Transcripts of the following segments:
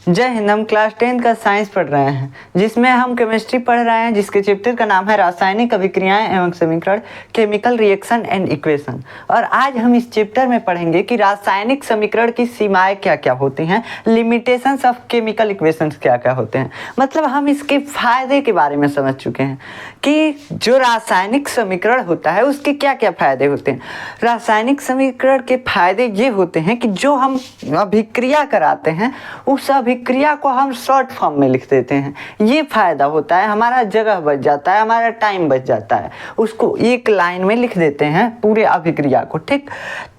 जय हिंद। हम क्लास 10 का साइंस पढ़ रहे हैं, जिसमें हम केमिस्ट्री पढ़ रहे हैं, जिसके चैप्टर का नाम है रासायनिक अभिक्रियाएं एवं समीकरण, केमिकल रिएक्शन एंड इक्वेशन। और आज हम इस चैप्टर में पढ़ेंगे कि रासायनिक समीकरण की सीमाएं क्या क्या होती हैं, लिमिटेशंस ऑफ केमिकल इक्वेशंस क्या क्या होते हैं। मतलब हम इसके फायदे के बारे में समझ चुके हैं कि जो रासायनिक समीकरण होता है उसके क्या क्या फायदे होते हैं। रासायनिक समीकरण के फायदे ये होते हैं कि जो हम अभिक्रिया कराते हैं उस अभिक्रिया को हम शॉर्ट फॉर्म में लिख देते हैं। ये फायदा होता है, हमारा जगह बच जाता है, हमारा टाइम बच जाता है। उसको एक लाइन में लिख देते हैं पूरे अभिक्रिया को, ठीक।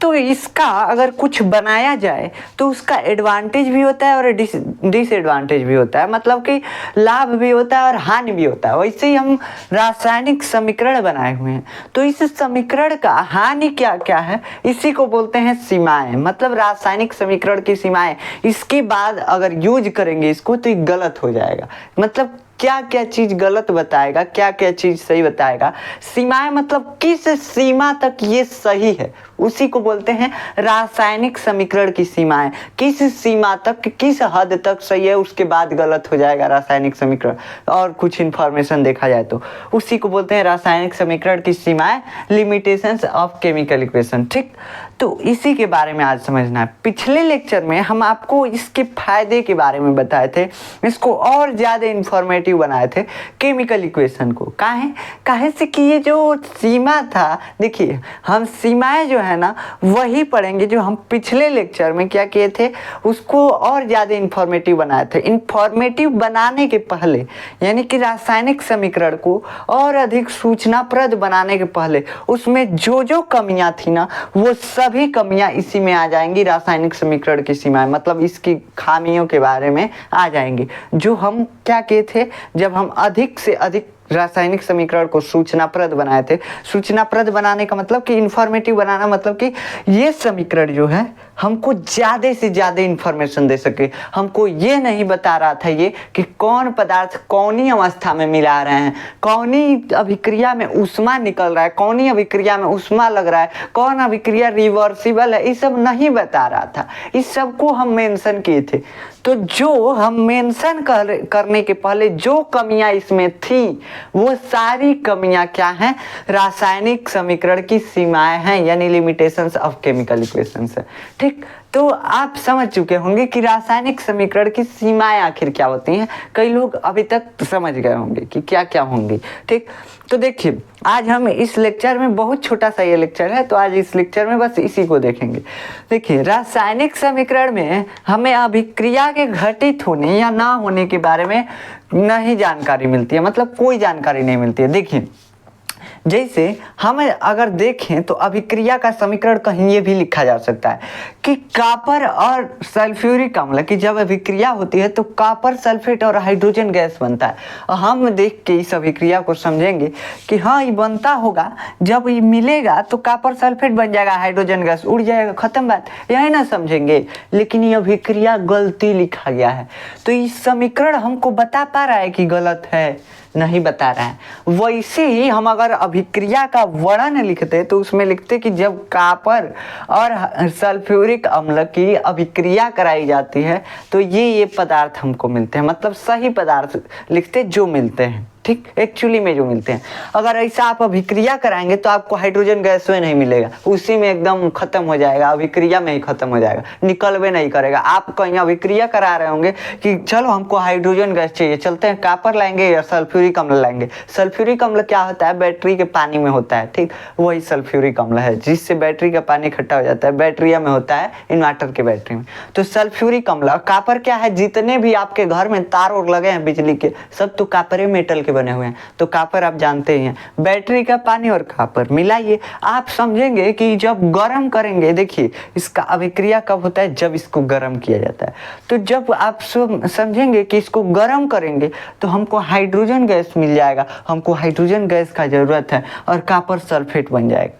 तो इसका अगर कुछ बनाया जाए तो उसका एडवांटेज भी होता है और डिसएडवांटेज भी होता है, मतलब कि लाभ भी होता है और हानि भी होता है। वैसे ही हम रासायनिक समीकरण बनाए हुए हैं, तो इस समीकरण का हानि क्या क्या है, इसी को बोलते हैं सीमाएं। मतलब रासायनिक समीकरण की सीमाएं, इसके बाद अगर यूज करेंगे इसको तो ये गलत हो जाएगा। मतलब क्या क्या चीज गलत बताएगा, क्या क्या चीज सही बताएगा। सीमाएं मतलब किस सीमा तक ये सही है, उसी को बोलते हैं रासायनिक समीकरण की सीमाएं। किस सीमा तक, किस हद तक सही है, उसके बाद गलत हो जाएगा रासायनिक समीकरण। और कुछ इंफॉर्मेशन देखा जाए तो उसी को बोलते हैं रासायनिक समीकरण की सीमाएं, लिमिटेशंस ऑफ केमिकल इक्वेशन, ठीक। तो इसी के बारे में आज समझना है। पिछले लेक्चर में हम आपको इसके फायदे के बारे में बताए थे, इसको और ज़्यादा इंफॉर्मेटिव बनाए थे केमिकल इक्वेशन को। काहे से कि ये जो सीमा था, देखिए हम सीमाएं जो है ना वही पढ़ेंगे जो हम पिछले लेक्चर में क्या किए थे, उसको और ज़्यादा इंफॉर्मेटिव बनाए थे। इंफॉर्मेटिव बनाने के पहले, यानी कि रासायनिक समीकरण को और अधिक सूचनाप्रद बनाने के पहले उसमें जो जो कमियां थी ना, वो सभी कमियां इसी में आ जाएंगी। रासायनिक समीकरण की सीमाएं मतलब इसकी खामियों के बारे में आ जाएंगी। जो हम क्या किए थे, जब हम अधिक से अधिक रासायनिक समीकरण को सूचनाप्रद बनाए थे। सूचनाप्रद बनाने का मतलब कि इंफॉर्मेटिव बनाना, मतलब कि ये समीकरण जो है हमको ज़्यादा से ज़्यादा इंफॉर्मेशन दे सके। हमको ये नहीं बता रहा था ये कि कौन पदार्थ कौनी अवस्था में मिला रहे हैं, कौनी अभिक्रिया में ऊष्मा निकल रहा है, कौनी अभिक्रिया में ऊष्मा लग रहा है, कौन अभिक्रिया रिवर्सिबल है, ये सब नहीं बता रहा था। इस सब को हम मेंशन किए थे। तो जो हम मेंशन करने के पहले जो कमियां इसमें थी, वो सारी कमियां क्या हैं, रासायनिक समीकरण की सीमाएं हैं, यानी लिमिटेशंस ऑफ केमिकल इक्वेशंस है, ठीक। तो आप समझ चुके होंगे कि रासायनिक समीकरण की सीमाएं आखिर क्या होती हैं। कई लोग अभी तक समझ गए होंगे कि क्या क्या होंगी, ठीक। तो देखिए आज हम इस लेक्चर में, बहुत छोटा सा ये लेक्चर है, तो आज इस लेक्चर में बस इसी को देखेंगे। देखिए रासायनिक समीकरण में हमें अभिक्रिया के घटित होने या ना होने के बारे में नहीं जानकारी मिलती है, मतलब कोई जानकारी नहीं मिलती है। देखिए जैसे हम अगर देखें तो अभिक्रिया का समीकरण कहीं ये भी लिखा जा सकता है कि कॉपर और सल्फ्यूरिक अम्ल की जब अभिक्रिया होती है तो कॉपर सल्फेट और हाइड्रोजन गैस बनता है। और हम देख के इस अभिक्रिया को समझेंगे कि हाँ ये बनता होगा, जब ये मिलेगा तो कॉपर सल्फेट बन जाएगा, हाइड्रोजन गैस उड़ जाएगा, खत्म बात, यही ना समझेंगे। लेकिन ये अभिक्रिया गलती लिखा गया है, तो इस समीकरण हमको बता पा रहा है कि गलत है, नहीं बता रहा है। वैसे ही हम अगर अभिक्रिया का वर्णन लिखते तो उसमें लिखते कि जब कॉपर और सल्फ्यूरिक अम्ल की अभिक्रिया कराई जाती है तो ये पदार्थ हमको मिलते हैं। मतलब सही पदार्थ लिखते जो मिलते हैं, ठीक, एक्चुअली में जो मिलते हैं। अगर ऐसा आप अभिक्रिया कराएंगे तो आपको हाइड्रोजन गैस में नहीं मिलेगा, उसी में एकदम खत्म हो जाएगा, अभिक्रिया में ही खत्म हो जाएगा, निकलवे नहीं करेगा। आप कहीं अभिक्रिया करा रहे होंगे कि चलो हमको हाइड्रोजन गैस चाहिए, चलते हैं कॉपर लाएंगे या सल्फ्यूरिक अम्ल लाएंगे। सल्फ्यूरिक अम्ल क्या होता है, बैटरी के पानी में होता है, ठीक, वही सल्फ्यूरिक अम्ल है जिससे बैटरी का पानी इकट्ठा हो जाता है, बैटरिया में होता है, इन्वर्टर के बैटरी में। तो सल्फ्यूरिक अम्ल, कॉपर क्या है, जितने भी आपके घर में तार और लगे हैं बिजली के, सब तो कॉपर मेटल के बने हुए हैं। तो कॉपर आप जानते ही हैं, बैटरी का पानी और कॉपर मिलाइए, आप समझेंगे कि जब गर्म करेंगे, देखिए इसका अभिक्रिया कब होता है, जब इसको गर्म किया जाता है। तो जब आप समझेंगे कि इसको गर्म करेंगे तो हमको हाइड्रोजन गैस मिल जाएगा, हमको हाइड्रोजन गैस का जरूरत है और कॉपर सल्फेट बन जाएगा।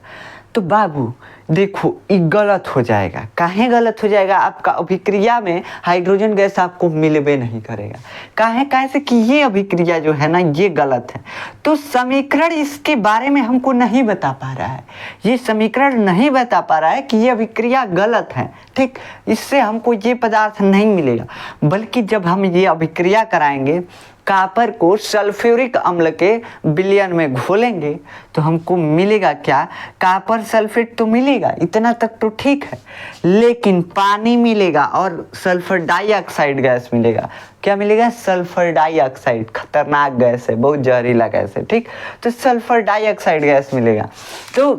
तो बाबू देखो ये गलत हो जाएगा। काहे गलत हो जाएगा? आपका अभिक्रिया में हाइड्रोजन गैस आपको मिलबे नहीं करेगा। काहे से कि ये अभिक्रिया जो है ना ये गलत है। तो समीकरण इसके बारे में हमको नहीं बता पा रहा है। ये समीकरण नहीं बता पा रहा है कि ये अभिक्रिया गलत है। ठीक, इससे हमको ये पदार्थ नहीं मिलेगा। बल्कि जब हम ये अभिक्रिया कराएंगे, कॉपर को सल्फ्यूरिक अम्ल के विलयन में घोलेंगे तो हमको मिलेगा क्या? कॉपर सल्फेट तो मिलेगा, इतना तक तो ठीक है। लेकिन पानी मिलेगा और सल्फर डाइऑक्साइड गैस मिलेगा। क्या मिलेगा? Sulphur dioxide. खतरनाक गैस है, बहुत जहरीला गैस है। ठीक, तो सल्फर डाइऑक्साइड गैस मिलेगा। तो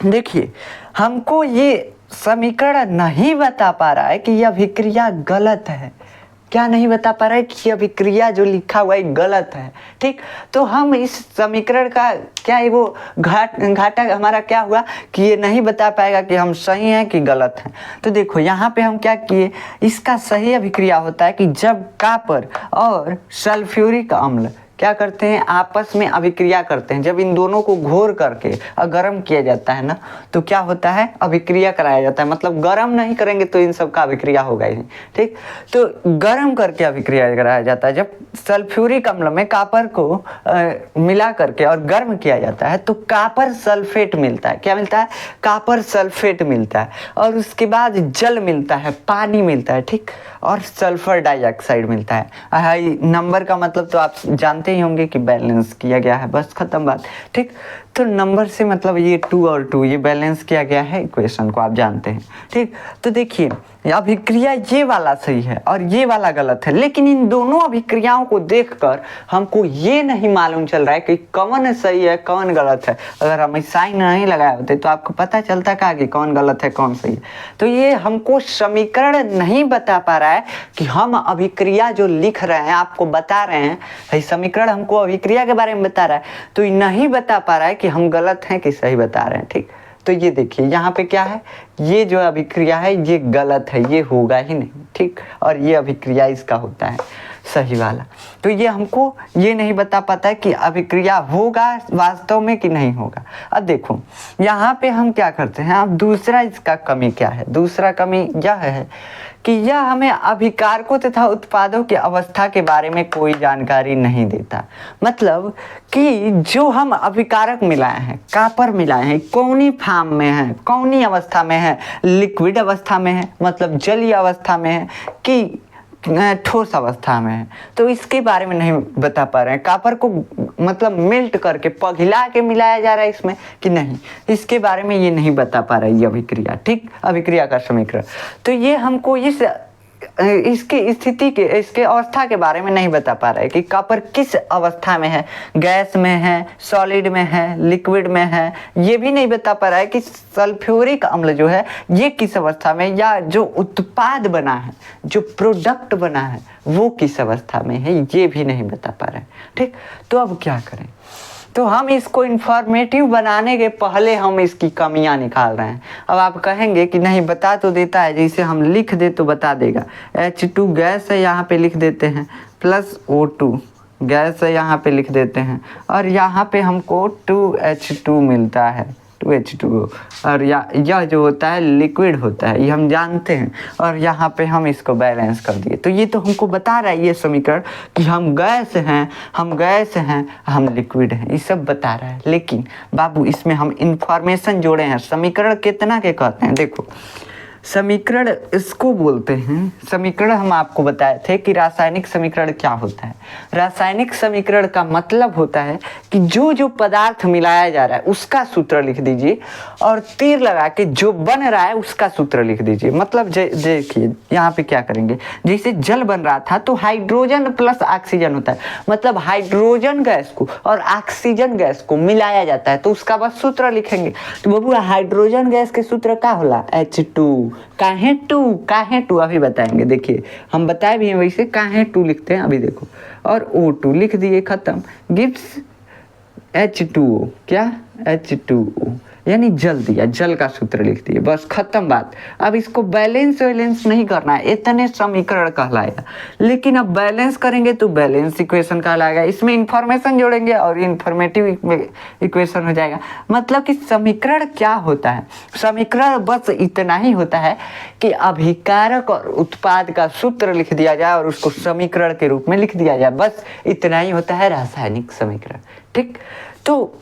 देखिए, हमको ये समीकरण नहीं बता पा रहा है कि यह अभिक्रिया गलत है। क्या नहीं बता पा रहा है कि यह अभिक्रिया जो लिखा हुआ है गलत है। ठीक, तो हम इस समीकरण का क्या है वो घाटा हमारा क्या हुआ कि ये नहीं बता पाएगा कि हम सही हैं कि गलत हैं। तो देखो यहाँ पे हम क्या किए, इसका सही अभिक्रिया होता है कि जब कॉपर और सल्फ्यूरिक अम्ल क्या करते हैं, आपस में अभिक्रिया करते हैं। जब इन दोनों को घोर करके और गर्म किया जाता है ना, तो क्या होता है, अभिक्रिया कराया जाता है। मतलब गर्म नहीं करेंगे तो इन सब का अभिक्रिया होगा ही नहीं। ठीक, तो गर्म करके अभिक्रिया कराया जाता है। जब सल्फ्यूरिक अम्ल में कॉपर को मिला करके और गर्म किया जाता है तो कॉपर सल्फेट मिलता है। क्या मिलता है? कॉपर सल्फेट मिलता है। और उसके बाद जल मिलता है, पानी मिलता है। ठीक, और सल्फर डाइऑक्साइड मिलता है। नंबर का मतलब तो आप जानते ही होंगे कि बैलेंस किया गया है, बस खत्म बात। ठीक, तो नंबर से मतलब ये 2 और 2 ये बैलेंस किया गया है इक्वेशन को, आप जानते हैं। ठीक, तो देखिए अभिक्रिया ये वाला सही है और ये वाला गलत है। लेकिन इन दोनों अभिक्रियाओं को देखकर हमको ये नहीं मालूम चल रहा है कि कौन सही है कौन गलत है। अगर हम साइन नहीं लगाए होते तो आपको पता चलता क्या कि कौन गलत है कौन सही है। तो ये हमको समीकरण नहीं बता पा रहा है कि हम अभिक्रिया जो लिख रहे हैं, आपको बता रहे हैं, समीकरण हमको अभिक्रिया के बारे में बता रहा है, तो ये नहीं बता पा रहा है कि हम गलत हैं कि सही बता रहे हैं। ठीक, तो ये देखिए यहाँ पे क्या है, ये जो अभिक्रिया है ये गलत है, ये होगा ही नहीं। ठीक, और ये अभिक्रिया इसका होता है सही वाला। तो ये हमको ये नहीं बता पाता है कि अभिक्रिया होगा वास्तव में कि नहीं होगा। अब देखो यहाँ पे हम क्या करते हैं, अब दूसरा इसका कमी क्या है, दूसरा कमी यह है कि यह हमें अभिकारकों तथा उत्पादों की अवस्था के बारे में कोई जानकारी नहीं देता। मतलब कि जो हम अभिकारक मिलाए हैं, कॉपर मिलाए हैं, कौनी फॉर्म में है, कौनी अवस्था में है, लिक्विड अवस्था में है, मतलब जलीय अवस्था में है कि ठोस अवस्था में है, तो इसके बारे में नहीं बता पा रहे हैं। कॉपर को मतलब मेल्ट करके पिघला के मिलाया जा रहा है इसमें कि नहीं, इसके बारे में ये नहीं बता पा रहा है ये अभिक्रिया। ठीक, अभिक्रिया का समीकरण। तो ये हमको इसके स्थिति के, इसके अवस्था के बारे में नहीं बता पा रहा है कि कॉपर किस अवस्था में है, गैस में है, सॉलिड में है, लिक्विड में है। ये भी नहीं बता पा रहा है कि सल्फ्यूरिक अम्ल जो है ये किस अवस्था में, या जो उत्पाद बना है, जो प्रोडक्ट बना है वो किस अवस्था में है, ये भी नहीं बता पा रहा है। ठीक, तो अब क्या करें? तो हम इसको इंफॉर्मेटिव बनाने के पहले हम इसकी कमियां निकाल रहे हैं। अब आप कहेंगे कि नहीं बता तो देता है, जैसे हम लिख दे तो बता देगा। H2 गैस है, यहाँ पे लिख देते हैं, प्लस O2 गैस है, यहाँ पे लिख देते हैं, और यहाँ पे हमको 2H2 मिलता है, 2H2O। और यह जो होता है लिक्विड होता है, ये हम जानते हैं। और यहाँ पे हम इसको बैलेंस कर दिए। तो ये तो हमको बता रहा है ये समीकरण कि हम गैस हैं, हम लिक्विड हैं, ये सब बता रहा है। लेकिन बाबू इसमें हम इंफॉर्मेशन जोड़े हैं। समीकरण कितना के कहते हैं, देखो समीकरण इसको बोलते हैं। समीकरण हम आपको बताए थे कि रासायनिक समीकरण क्या होता है। रासायनिक समीकरण का मतलब होता है कि जो जो पदार्थ मिलाया जा रहा है उसका सूत्र लिख दीजिए, और तीर लगा के जो बन रहा है उसका सूत्र लिख दीजिए। मतलब देखिए यहाँ पे क्या करेंगे, जैसे जल बन रहा था तो हाइड्रोजन प्लस ऑक्सीजन होता है, मतलब हाइड्रोजन गैस को और ऑक्सीजन गैस को मिलाया जाता है, तो उसका बस सूत्र लिखेंगे। तो बाबू हाइड्रोजन गैस के सूत्र क्या होला, H2। काहे टू अभी बताएंगे। देखिए हम बताए भी हैं वैसे, काहे टू लिखते हैं अभी देखो, और O2 लिख दिए, खत्म। गिव्स H2O, क्या H2O। यानी जल दिया, जल का सूत्र लिख दिए, बस खत्म बात। अब इसको बैलेंस वैलेंस नहीं करना है, इतने समीकरण कहलाएगा। लेकिन अब बैलेंस करेंगे तो बैलेंस इक्वेशन कहलाएगा, इसमें इंफॉर्मेशन जोड़ेंगे और इंफॉर्मेटिव इक्वेशन हो जाएगा। मतलब कि समीकरण क्या होता है? समीकरण बस इतना ही होता है कि अभिकारक और उत्पाद का सूत्र लिख दिया जाए और उसको समीकरण के रूप में लिख दिया जाए, बस इतना ही होता है रासायनिक समीकरण। ठीक, तो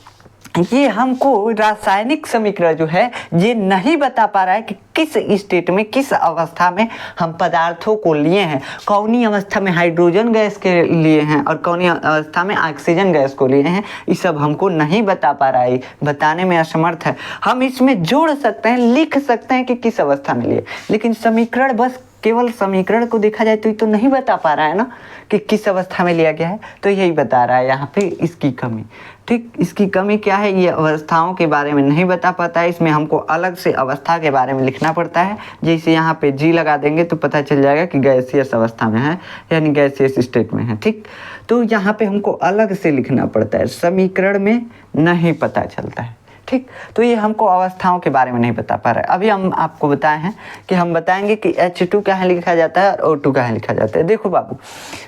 ये हमको रासायनिक समीकरण जो है ये नहीं बता पा रहा है कि किस स्टेट में, किस अवस्था में हम पदार्थों को लिए हैं, कौनी अवस्था में हाइड्रोजन गैस के लिए हैं और कौनी अवस्था में ऑक्सीजन गैस को लिए हैं, ये सब हमको नहीं बता पा रहा है, बताने में असमर्थ है। हम इसमें जोड़ सकते हैं, लिख सकते हैं कि किस अवस्था में लिए, लेकिन समीकरण बस केवल समीकरण को देखा जाए तो ये तो नहीं बता पा रहा है ना कि किस अवस्था में लिया गया है, तो यही बता रहा है यहाँ पे इसकी कमी। ठीक, इसकी कमी क्या है? ये अवस्थाओं के बारे में नहीं बता पाता है, इसमें हमको अलग से अवस्था के बारे में लिखना पड़ता है। जैसे यहाँ पे जी लगा देंगे तो पता चल जाएगा कि गैसियस अवस्था में है, यानी गैसियस स्टेट में है। ठीक, तो यहाँ पे हमको अलग से लिखना पड़ता है, समीकरण में नहीं पता चलता है। ठीक, तो ये हमको अवस्थाओं के बारे में नहीं बता पा रहा है। अभी हम आपको बताए हैं कि हम बताएंगे कि H2 कहाँ लिखा जाता है और O2 कहाँ लिखा जाता है। देखो बाबू,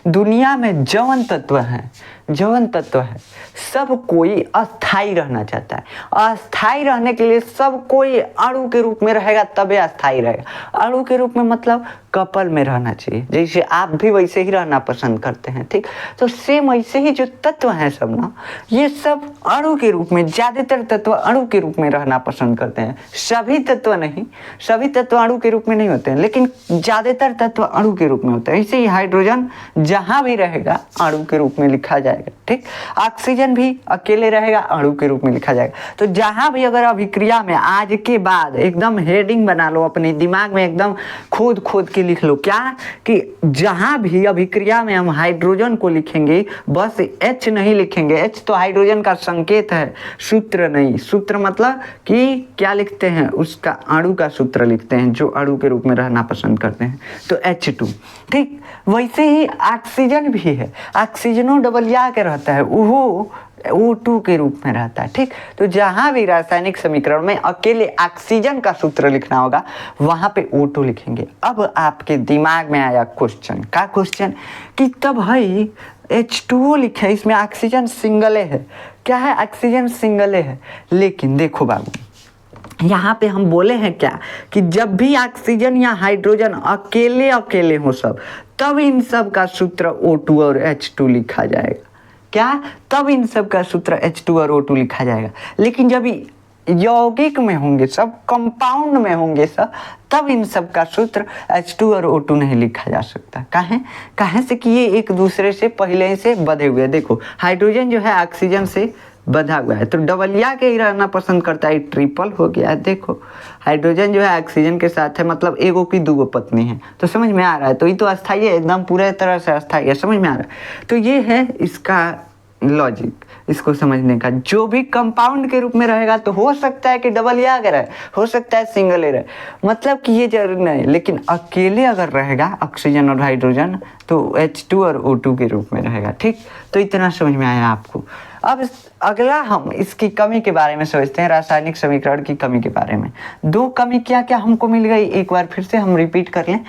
दुनिया में जवन तत्व है, जवन तत्व है, सब कोई अस्थाई रहना चाहता है। अस्थाई रहने के लिए सब कोई अणु के रूप में रहेगा तबे अस्थाई रहेगा। अणु के रूप में मतलब कपल में रहना चाहिए, जैसे आप भी वैसे ही रहना पसंद करते हैं। ठीक, तो सेम ऐसे ही जो तत्व हैं सब ना, ये सब अणु के रूप में, ज्यादातर तत्व अणु के रूप में रहना पसंद करते हैं। सभी तत्व नहीं, सभी तत्व अणु के रूप में नहीं होते हैं, लेकिन ज्यादातर तत्व अणु के रूप में होते हैं। ऐसे ही हाइड्रोजन जहां भी रहेगा अणु के रूप में लिखा जाएगा। ठीक, ऑक्सीजन भी अकेले रहेगा, अणु के रूप में लिखा जाएगा। तो जहां भी अगर अभिक्रिया में, आज के बाद एकदम हेडिंग बना लो अपने दिमाग में, एकदम खोद खोद के लिख लो, क्या कि जहां भी अभिक्रिया में हम हाइड्रोजन को लिखेंगे बस H नहीं लिखेंगे। H तो हाइड्रोजन का संकेत है, सूत्र नहीं। सूत्र मतलब कि क्या लिखते हैं, उसका अणु का सूत्र लिखते हैं, जो अणु के रूप में रहना पसंद करते हैं, तो H2। ठीक, वैसे ही ऑक्सीजन भी है, ऑक्सीजनो डबलिया के रहता है, वो O2 के रूप में रहता है। ठीक, तो जहां भी रासायनिक समीकरण में अकेले ऑक्सीजन का सूत्र लिखना होगा वहां पे O2 लिखेंगे। अब आपके दिमाग में आया क्वेश्चन, का क्वेश्चन कि तब भाई H2O लिखे, इसमें ऑक्सीजन सिंगले है, क्या है, ऑक्सीजन सिंगले है। लेकिन देखो बाबू, यहाँ पे हम बोले हैं क्या कि जब भी ऑक्सीजन या हाइड्रोजन अकेले अकेले हो सब, तब इन सब का सूत्र O2 और H2 लिखा जाएगा। क्या? तब इन सब का सूत्र H2 और O2 लिखा जाएगा। लेकिन जब यौगिक में होंगे सब, कंपाउंड में होंगे सब, तब इन सब का सूत्र H2 और O2 नहीं लिखा जा सकता। काहे से कि ये एक दूसरे से पहले से बंधे हुए हैं। देखो, हाइड्रोजन जो है ऑक्सीजन से बंधा हुआ है, तो डबलिया के ही रहना पसंद करता है, ट्रिपल हो गया है। देखो, हाइड्रोजन जो है ऑक्सीजन के साथ है, मतलब एगो की दूगो पत्नी है। तो समझ में आ रहा है, तो ये तो अस्थाई है, एकदम पूरे तरह से अस्थाई है, समझ में आ रहा है। तो ये है इसका लॉजिक, इसको समझने का। जो भी कंपाउंड के रूप में रहेगा तो हो सकता है कि डबल या अगर है, हो सकता है सिंगल रहे, मतलब कि ये जरूरी नहीं। लेकिन अकेले अगर रहेगा ऑक्सीजन और हाइड्रोजन तो H2 और O2 के रूप में रहेगा। ठीक, तो इतना समझ में आया आपको। अब अगला हम इसकी कमी के बारे में सोचते हैं, रासायनिक समीकरण की कमी के बारे में। दो कमी क्या क्या हमको मिल गई, एक बार फिर से हम रिपीट कर लें।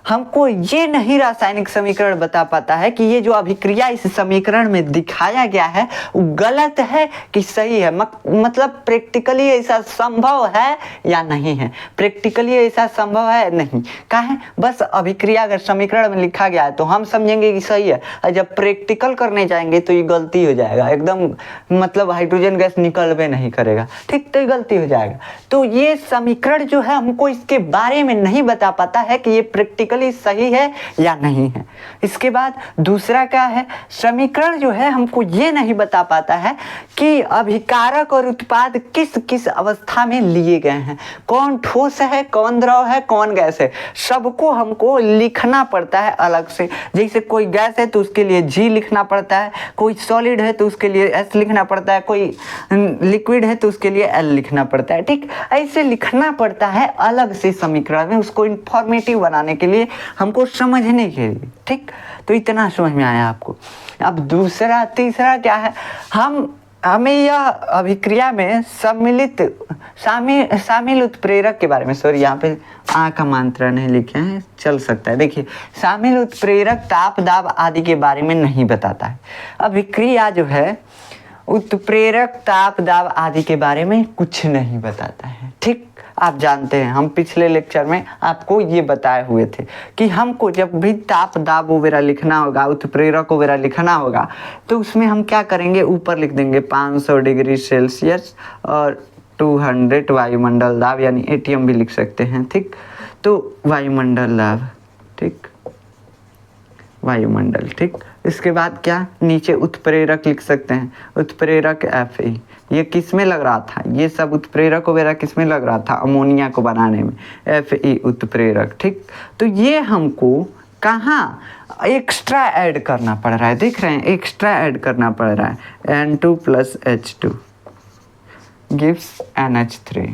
हमको ये नहीं रासायनिक समीकरण बता पाता है कि ये जो अभिक्रिया इस समीकरण में दिखाया गया है वो गलत है कि सही है, मतलब प्रैक्टिकली ऐसा संभव है या नहीं है। प्रैक्टिकली ऐसा संभव है नहीं, काहे, बस अभिक्रिया अगर समीकरण में लिखा गया है तो हम समझेंगे कि सही है, और जब प्रैक्टिकल करने जाएंगे तो ये गलती हो जाएगा एकदम, मतलब हाइड्रोजन गैस निकलवे नहीं करेगा। ठीक, तो ये गलती हो जाएगा। तो ये समीकरण जो है हमको इसके बारे में नहीं बता पाता है कि ये प्रैक्टिकली सही है या नहीं है। इसके बाद दूसरा क्या है, समीकरण जो है हमको ये नहीं बता पाता है कि अभिकारक और उत्पाद किस किस अवस्था में लिए गए हैं, कौन ठोस है, कौन द्रव है, कौन गैस है, सबको हमको लिखना पड़ता है अलग से। जैसे कोई गैस है तो उसके लिए G लिखना पड़ता है, कोई सॉलिड है तो उसके लिए S लिखना पड़ता है, कोई लिक्विड है तो उसके लिए L लिखना पड़ता है। ठीक, ऐसे लिखना पड़ता है अलग से समीकरण में, उसको इंफॉर्मेटिव बनाने के लिए, हमको समझने के लिए। ठीक, तो इतना समझ में आया आपको। अब दूसरा तीसरा क्या है, हम हमें यह अभिक्रिया में शामिल उत्प्रेरक के बारे में, सॉरी यहाँ पे आ का मात्रा नहीं लिखे हैं, चल सकता है। देखिए, शामिल उत्प्रेरक ताप दाब आदि के बारे में नहीं बताता है। अभिक्रिया जो है उत्प्रेरक ताप दाब आदि के बारे में कुछ नहीं बताता है। ठीक, आप जानते हैं, हम पिछले लेक्चर में आपको ये बताए हुए थे कि हमको जब भी ताप दाब वगैरह लिखना होगा, उत्प्रेरक वगैरह लिखना होगा, तो उसमें हम क्या करेंगे, ऊपर लिख देंगे 500 डिग्री सेल्सियस और 200 वायुमंडल दाब, यानी एटीएम भी लिख सकते हैं। ठीक, तो वायुमंडल दाब, ठीक, वायुमंडल। ठीक, इसके बाद क्या, नीचे उत्प्रेरक लिख सकते हैं, उत्प्रेरक Fe। ये किस में लग रहा था, ये सब उत्प्रेरक वगैरह किस में लग रहा था, अमोनिया को बनाने में, Fe उत्प्रेरक। ठीक, तो ये हमको कहाँ एक्स्ट्रा ऐड करना पड़ रहा है, देख रहे हैं, एक्स्ट्रा ऐड करना पड़ रहा है। N2 + H2 gives NH3।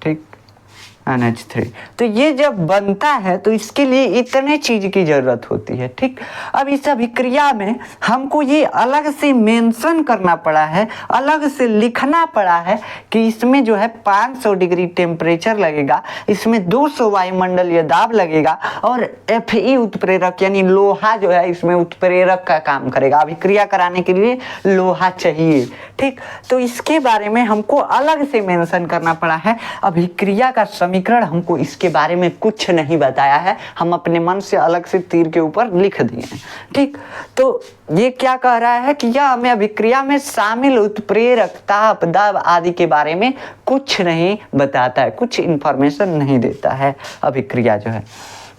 ठीक, NH3। तो ये जब बनता है तो इसके लिए इतने चीज़ की ज़रूरत होती है। ठीक, अब इस अभिक्रिया में हमको ये अलग से मेंशन करना पड़ा है, अलग से लिखना पड़ा है कि इसमें जो है 500 डिग्री टेम्परेचर लगेगा, इसमें 200 वायुमंडलीय दाब लगेगा और Fe उत्प्रेरक यानी लोहा जो है इसमें उत्प्रेरक का काम करेगा। अभिक्रिया कराने के लिए लोहा चाहिए। ठीक, तो इसके बारे में हमको अलग से मेंशन करना पड़ा है। अभिक्रिया का समीकरण हमको इसके बारे में कुछ नहीं बताया है, हम अपने मन से अलग से तीर के ऊपर लिख दिए हैं। ठीक, तो ये क्या कह रहा है कि यह हमें अभिक्रिया में शामिल उत्प्रेरक ताप दाब आदि के बारे में कुछ नहीं बताता है, कुछ इंफॉर्मेशन नहीं देता है अभिक्रिया जो है।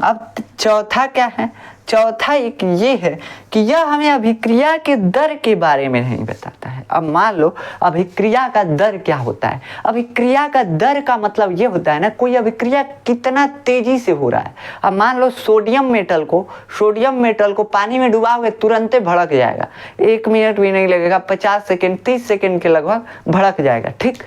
अब चौथा क्या है, चौथा एक ये है कि यह हमें अभिक्रिया के दर के बारे में नहीं बताता है। अब मान लो अभिक्रिया का दर क्या होता है, अभिक्रिया का दर का मतलब ये होता है ना, कोई अभिक्रिया कितना तेजी से हो रहा है। अब मान लो सोडियम मेटल को पानी में डुबाओगे तुरंत भड़क जाएगा, 1 मिनट भी नहीं लगेगा, 50 सेकेंड 30 सेकेंड के लगभग भड़क जाएगा। ठीक,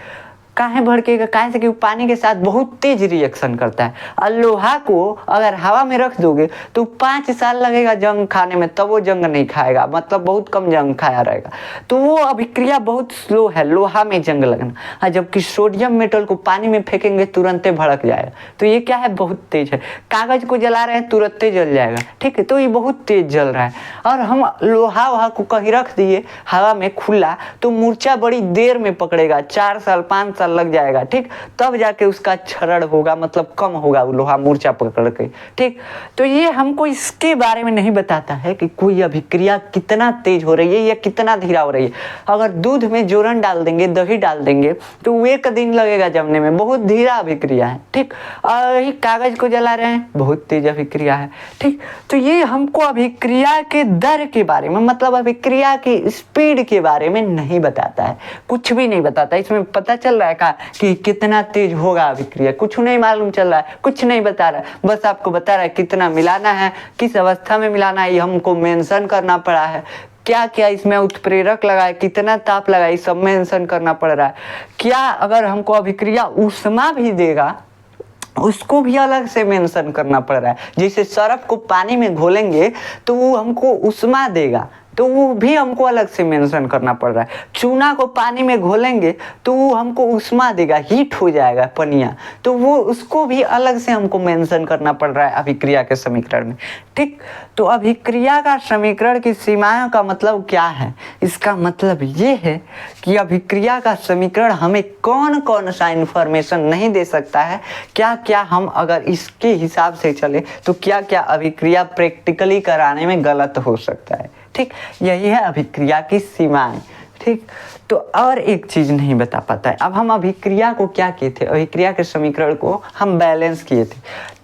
काहे भड़केगा, काहे से कि पानी के साथ बहुत तेज रिएक्शन करता है। और लोहा को अगर हवा में रख दोगे तो 5 साल लगेगा जंग खाने में, तब वो जंग नहीं खाएगा, मतलब बहुत कम जंग खाया रहेगा। तो वो अभिक्रिया बहुत स्लो है, लोहा में जंग लगना। जबकि सोडियम मेटल को पानी में फेंकेंगे तुरंत भड़क जाएगा। तो ये क्या है, बहुत तेज है। कागज को जला रहे हैं तुरंत जल जाएगा। ठीक है, तो ये बहुत तेज जल रहा है। और हम लोहा को कहीं रख दिए हवा में खुला तो मूर्छा बड़ी देर में पकड़ेगा, 4 साल 5 साल लग जाएगा। ठीक, तब जाके उसका क्षरण होगा, मतलब कम होगा वो लोहा मूर्छा पकड़ के। ठीक, तो ये हमको इसके बारे में नहीं बताता है कि कोई अभिक्रिया कितना तेज हो रही है या कितना धीरा हो रही है। अगर दूध में जोरन डाल देंगे, दही डाल देंगे तो 1 दिन लगेगा जमने में, बहुत धीरा अभिक्रिया है। ठीक, और ये कागज को जला रहे हैं, बहुत तेज अभिक्रिया है। ठीक, तो ये हमको अभिक्रिया के दर के बारे में, मतलब अभिक्रिया की स्पीड के बारे में नहीं बताता है, कुछ भी नहीं बताता। इसमें पता चल रहा है कि कितना तेज होगा अभिक्रिया, कुछ नहीं मालूम चल रहा है, कुछ नहीं बता रहा है, बस आपको बता रहा है कितना मिलाना है, किस अवस्था में मिलाना है, ये हमको मेंशन करना पड़ा है। क्या क्या इसमें उत्प्रेरक लगाए, कितना ताप लगाए, ये सब मेंशन करना पड़ रहा है। क्या अगर हमको अभिक्रिया ऊष्मा भी देगा उसको भी अलग से मेंशन करना पड़ रहा है। जैसे सरफ को पानी में घोलेंगे तो वो हमको ऊष्मा देगा, तो वो भी हमको अलग से मेंशन करना पड़ रहा है। चूना को पानी में घोलेंगे तो वो हमको ऊष्मा देगा, हीट हो जाएगा पनिया, तो वो उसको भी अलग से हमको मेंशन करना पड़ रहा है अभिक्रिया के समीकरण में। ठीक, तो अभिक्रिया का समीकरण की सीमाओं का मतलब क्या है, इसका मतलब ये है कि अभिक्रिया का समीकरण हमें कौन कौन सा इंफॉर्मेशन नहीं दे सकता है, क्या क्या हम अगर इसके हिसाब से चले तो क्या क्या अभिक्रिया प्रैक्टिकली कराने में गलत हो सकता है। ठीक, यही है अभिक्रिया की सीमाएं। ठीक, तो और एक चीज नहीं बता पाता है। अब हम अभिक्रिया को क्या किए थे, अभिक्रिया के समीकरण को हम बैलेंस किए थे।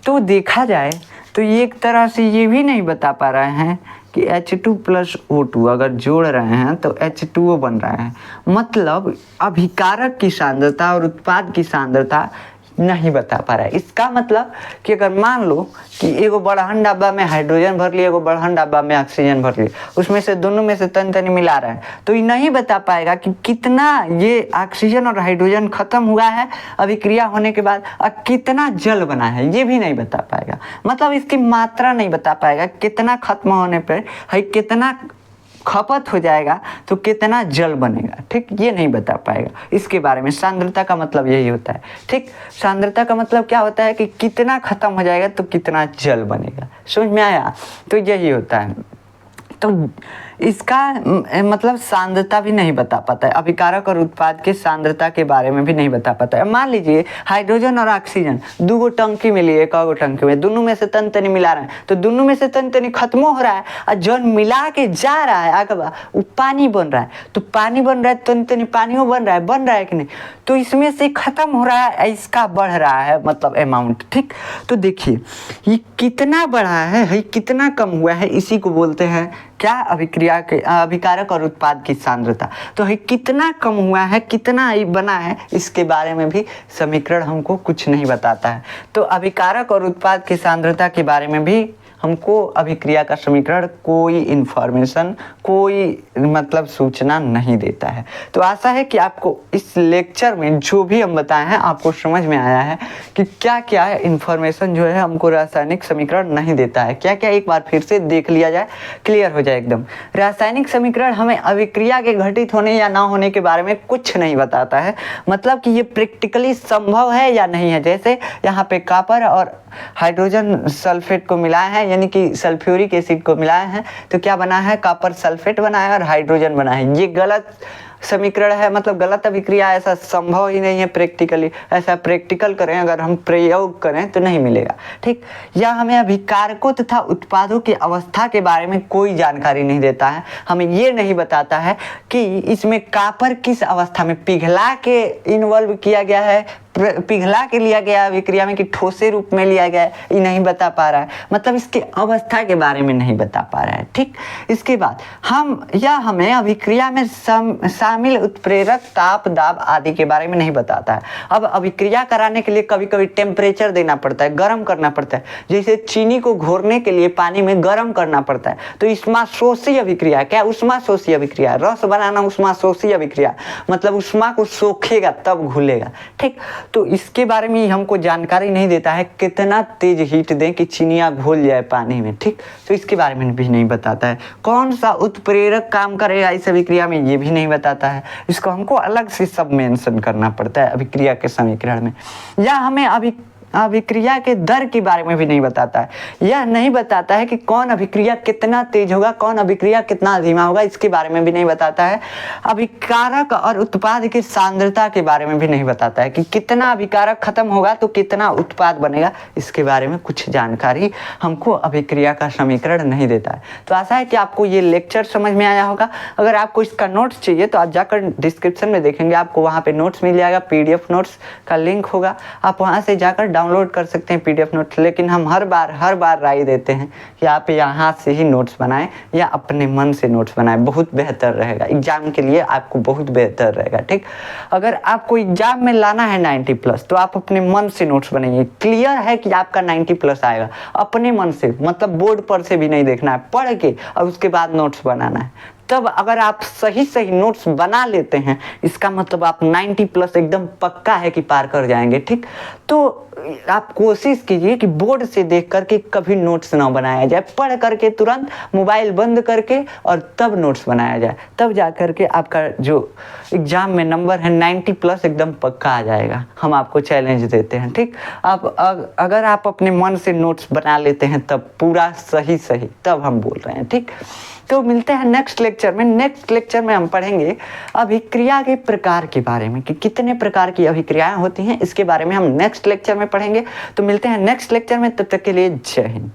तो देखा जाए तो ये एक तरह से ये भी नहीं बता पा रहे हैं कि H2 + O2 अगर जोड़ रहे हैं तो H2O बन रहा है, मतलब अभिकारक की सांद्रता और उत्पाद की सांद्रता नहीं बता पा रहा है। इसका मतलब कि अगर मान लो कि एगो बड़हन डब्बा में हाइड्रोजन भर लिया, एगो बड़हन डब्बा में ऑक्सीजन भर लिया, उसमें से दोनों में से तनी तनी मिला रहा है, तो ये नहीं बता पाएगा कि कितना ये ऑक्सीजन और हाइड्रोजन खत्म हुआ है अभिक्रिया होने के बाद और कितना जल बना है, ये भी नहीं बता पाएगा। मतलब इसकी मात्रा नहीं बता पाएगा, कितना खत्म होने पर है, कितना खपत हो जाएगा तो कितना जल बनेगा, ठीक, ये नहीं बता पाएगा। इसके बारे में सांद्रता का मतलब यही होता है, ठीक। सांद्रता का मतलब क्या होता है कि कितना खत्म हो जाएगा तो कितना जल बनेगा, समझ में आया? तो यही होता है। तो इसका मतलब सांद्रता भी नहीं बता पाता है, अभिकारक और उत्पाद के सांद्रता के बारे में भी नहीं बता पाता है। मान लीजिए हाइड्रोजन और ऑक्सीजन दो गो टंकी में लिए, एक गो टंकी में, दोनों में से तन तनी मिला रहे हैं, तो दोनों में से तन तनी खत्म हो रहा है और जौन मिला के जा रहा है आगे वो पानी बन रहा है। तो पानी बन रहा है, तन तनी पानियों बन रहा है कि नहीं? तो इसमें से खत्म हो रहा है, इसका बढ़ रहा है मतलब अमाउंट, ठीक। तो देखिए ये कितना बढ़ा है, कितना कम हुआ है, इसी को बोलते हैं क्या? अभिक्रिया के अभिकारक और उत्पाद की सांद्रता। तो ये कितना कम हुआ है, कितना ये बना है, इसके बारे में भी समीकरण हमको कुछ नहीं बताता है। तो अभिकारक और उत्पाद की सांद्रता के बारे में भी हमको अभिक्रिया का समीकरण कोई इन्फॉर्मेशन, कोई मतलब सूचना नहीं देता है। तो आशा है कि आपको इस लेक्चर में जो भी हम बताए हैं आपको समझ में आया है कि क्या क्या इन्फॉर्मेशन जो है हमको रासायनिक समीकरण नहीं देता है, क्या क्या एक बार फिर से देख लिया जाए, क्लियर हो जाए एकदम। रासायनिक समीकरण हमें अभिक्रिया के घटित होने या ना होने के बारे में कुछ नहीं बताता है, मतलब कि ये प्रैक्टिकली संभव है या नहीं है। जैसे यहाँ पे कॉपर और हाइड्रोजन सल्फेट को मिलाया है, यानी कि सल्फ्यूरिक एसिड को मिलाया है, तो क्या बना है? कॉपर सल्फेट बना है और हाइड्रोजन बना है। ये गलत समीकरण है, मतलब गलत अभिक्रिया, ऐसा संभव ही नहीं है प्रैक्टिकली। ऐसा प्रैक्टिकल करें, अगर हम प्रयोग करें तो नहीं मिलेगा, ठीक। या हमें अभिकारकों तथा उत्पादों की अवस्था के बारे में कोई जानकारी नहीं देता है, हमें ये नहीं बताता है कि इसमें कॉपर किस अवस्था में पिघला के इन्वॉल्व किया गया है, पिघला के लिया गया अभिक्रिया में कि ठोसे रूप में लिया गया है, ये नहीं बता पा रहा है, मतलब इसके अवस्था के बारे में नहीं बता पा रहा है, ठीक। इसके बाद हमें अभिक्रिया में शामिल उत्प्रेरक, ताप, दाब आदि के बारे में नहीं बताता है। अब अभिक्रिया कराने के लिए कभी कभी टेम्परेचर देना पड़ता है, गर्म करना पड़ता है। जैसे चीनी को घोरने के लिए पानी में गर्म करना पड़ता है, तो ऊष्माशोषी अभिक्रिया, क्या ऊष्माशोषी अभिक्रिया, रस बनाना ऊष्माशोषी अभिक्रिया, मतलब ऊष्मा को सोखेगा तब घुलेगा, ठीक। तो इसके बारे में हमको जानकारी नहीं देता है, कितना तेज हीट दें कि चीनियाँ घुल जाए पानी में, ठीक। तो इसके बारे में भी नहीं बताता है। कौन सा उत्प्रेरक काम करेगा इस अभिक्रिया में, ये भी नहीं बताता है। इसको हमको अलग से सब मेंशन करना पड़ता है अभिक्रिया के समीकरण में। या हमें अभिक्रिया के दर के बारे में भी नहीं बताता है। यह नहीं बताता है कि कौन अभिक्रिया कितना तेज होगा, कौन अभिक्रिया कितना धीमा होगा, इसके बारे में भी नहीं बताता है। अभिकारक और उत्पाद की सांद्रता के बारे में भी नहीं बताता है कि कितना अभिकारक खत्म होगा तो कितना उत्पाद बनेगा, इसके बारे में कुछ जानकारी हमको अभिक्रिया का समीकरण नहीं देता है। तो आशा है कि आपको ये लेक्चर समझ में आया होगा। अगर आपको इसका नोट्स चाहिए तो आप जाकर डिस्क्रिप्शन में देखेंगे, आपको वहाँ पे नोट्स मिल जाएगा, PDF नोट्स का लिंक होगा, आप वहाँ से जाकर डाउनलोड कर सकते हैं PDF नोट्स। लेकिन हम हर बार राय देते हैं कि आप यहाँ से ही नोट्स बनाएं या अपने मन से नोट्स बनाएं, बहुत बेहतर रहेगा एग्जाम के लिए, आपको बहुत बेहतर रहेगा, ठीक। अगर आपको एग्जाम में लाना है 90+ तो आप अपने मन से नोट्स बनाइए। क्लियर है कि आपका 90+ आएगा, अपने मन से, मतलब बोर्ड पर से भी नहीं देखना है, पढ़ के और उसके बाद नोट्स बनाना है। तब अगर आप सही नोट्स बना लेते हैं, इसका मतलब आप 90+ एकदम पक्का है कि पार कर जाएंगे, ठीक। तो आप कोशिश कीजिए कि बोर्ड से देख करके कभी नोट्स ना बनाया जाए, पढ़ करके तुरंत मोबाइल बंद करके और तब नोट्स बनाया जाए, तब जा करके आपका जो एग्जाम में नंबर है 90+ एकदम पक्का आ जाएगा। हम आपको चैलेंज देते हैं, ठीक। अगर आप अपने मन से नोट्स बना लेते हैं तब पूरा सही तब हम बोल रहे हैं, ठीक। तो मिलते हैं नेक्स्ट लेक्चर में। नेक्स्ट लेक्चर में हम पढ़ेंगे अभिक्रिया के प्रकार के बारे में कि कितने प्रकार की अभिक्रियाएं होती हैं, इसके बारे में हम नेक्स्ट लेक्चर में पढ़ेंगे। तो मिलते हैं नेक्स्ट लेक्चर में, तब तक के लिए जय हिंद।